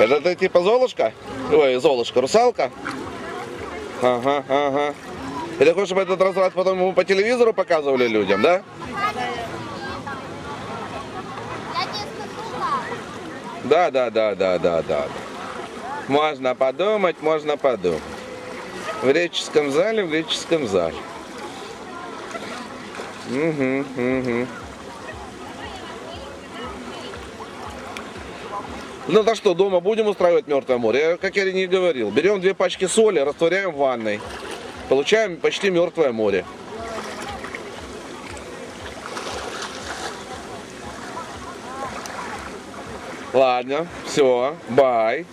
Это ты типа Золушка? Ой, Золушка, русалка? Ага, ага. И ты хочешь, чтобы этот разврат потом ему по телевизору показывали людям, да? Да, да, да, да, да, да. Можно подумать, можно подумать. В греческом зале, в греческом зале. Угу, угу. Ну так что, дома будем устраивать Мертвое море? Как я не говорил, берем 2 пачки соли, растворяем в ванной. Получаем почти Мертвое море. Ладно, все, бай.